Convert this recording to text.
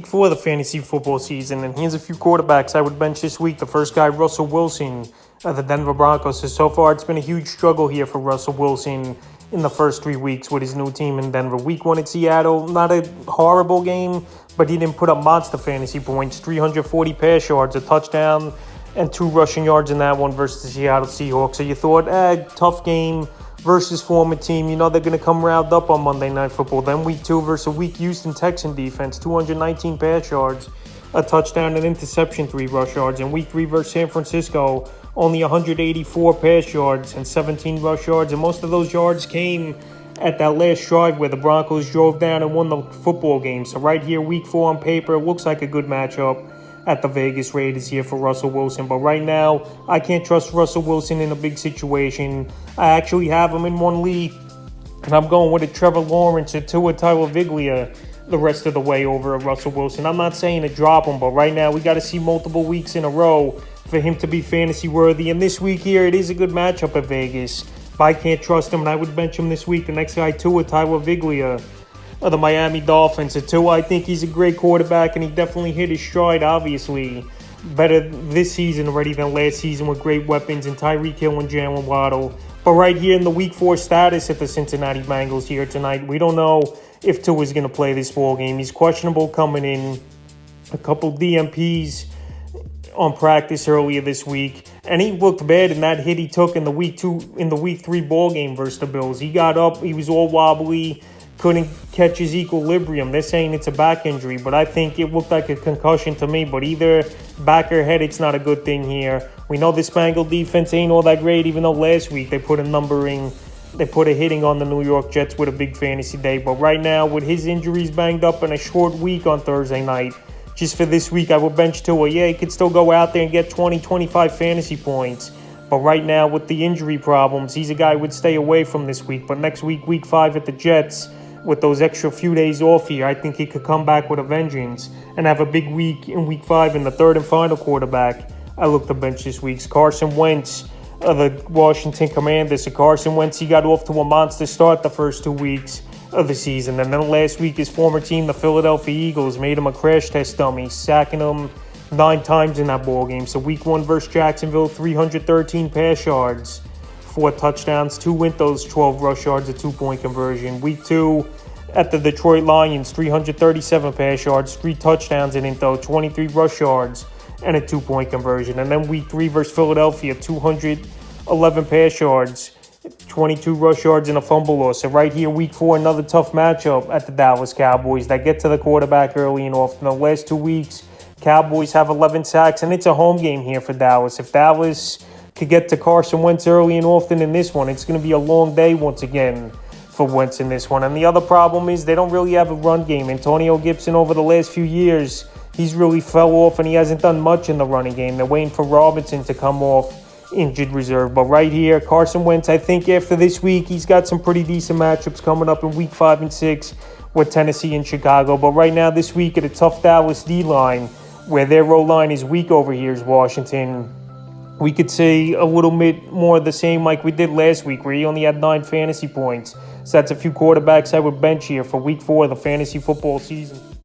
week 4 of the fantasy football season, and here's a few quarterbacks I would bench this week. The first guy, Russell Wilson of the Denver Broncos. So far, it's been a huge struggle here for Russell Wilson in the first 3 weeks with his new team in Denver. Week 1 at Seattle, not a horrible game, but he didn't put up monster fantasy points. 340 pass yards, a touchdown, and 2 rushing yards in that one versus the Seattle Seahawks. So you thought, tough game versus former team. You know they're going to come round up on Monday Night Football. Then week 2 versus a weak Houston Texan defense, 219 pass yards, a touchdown, an interception, 3 rush yards. And week 3 versus San Francisco, only 184 pass yards and 17 rush yards. And most of those yards came at that last drive where the Broncos drove down and won the football game. So right here, week 4 on paper, it looks like a good matchup at the Vegas Raiders here for Russell Wilson. But right now, I can't trust Russell Wilson in a big situation. I actually have him in one league, and I'm going with a Trevor Lawrence or Tua Tagovailoa the rest of the way over a Russell Wilson. I'm not saying to drop him, but right now we got to see multiple weeks in a row for him to be fantasy worthy. And this week here, it is a good matchup at Vegas, but I can't trust him, and I would bench him this week. The next guy, Tua Tagovailoa of the Miami Dolphins. Tua, I think he's a great quarterback, and he definitely hit his stride, obviously. Better this season already than last season with great weapons in Tyreek Hill and Jalen Waddle. But right here in the Week 4 status at the Cincinnati Bengals here tonight, we don't know if Tua is going to play this ball game. He's questionable coming in. A couple DMPs on practice earlier this week, and he looked bad in that hit he took in the Week 3 ball game versus the Bills. He got up, he was all wobbly, couldn't catch his equilibrium. They're saying it's a back injury, but I think it looked like a concussion to me. But either back or head, it's not a good thing here. We know this Bengal defense ain't all that great, even though last week they put a hitting on the New York Jets with a big fantasy day. But right now, with his injuries banged up and a short week on Thursday night, just for this week, I would bench Tua. Yeah, he could still go out there and get 20, 25 fantasy points. But right now, with the injury problems, he's a guy who would stay away from this week. But next week, week 5 at the Jets, with those extra few days off here, I think he could come back with a vengeance and have a big week in week 5. And the third and final quarterback I look to bench this week's Carson Wentz of the Washington Commanders. So Carson Wentz, he got off to a monster start the first 2 weeks of the season. And then last week, his former team, the Philadelphia Eagles, made him a crash test dummy, sacking him 9 times in that ball game. So week 1 versus Jacksonville, 313 pass yards, 4 touchdowns, 2 went those 12 rush yards, a 2-point conversion. Week 2 at the Detroit Lions, 337 pass yards, 3 touchdowns in it though, 23 rush yards, and a 2-point conversion. And then week 3 versus Philadelphia, 211 pass yards, 22 rush yards, and a fumble loss. So right here, week 4, another tough matchup at the Dallas Cowboys that get to the quarterback early and often. The last 2 weeks, Cowboys have 11 sacks, and it's a home game here for Dallas. If Dallas could get to Carson Wentz early and often in this one, it's going to be a long day once again for Wentz in this one. And the other problem is they don't really have a run game. Antonio Gibson, over the last few years, he's really fell off, and he hasn't done much in the running game. They're waiting for Robinson to come off injured reserve. But right here, Carson Wentz, I think after this week, he's got some pretty decent matchups coming up in week 5 and 6 with Tennessee and Chicago. But right now, this week, at a tough Dallas D-line, where their O-line is weak over here, is Washington. We could see a little bit more of the same like we did last week, where he only had 9 fantasy points. So that's a few quarterbacks I would bench here for week 4 of the fantasy football season.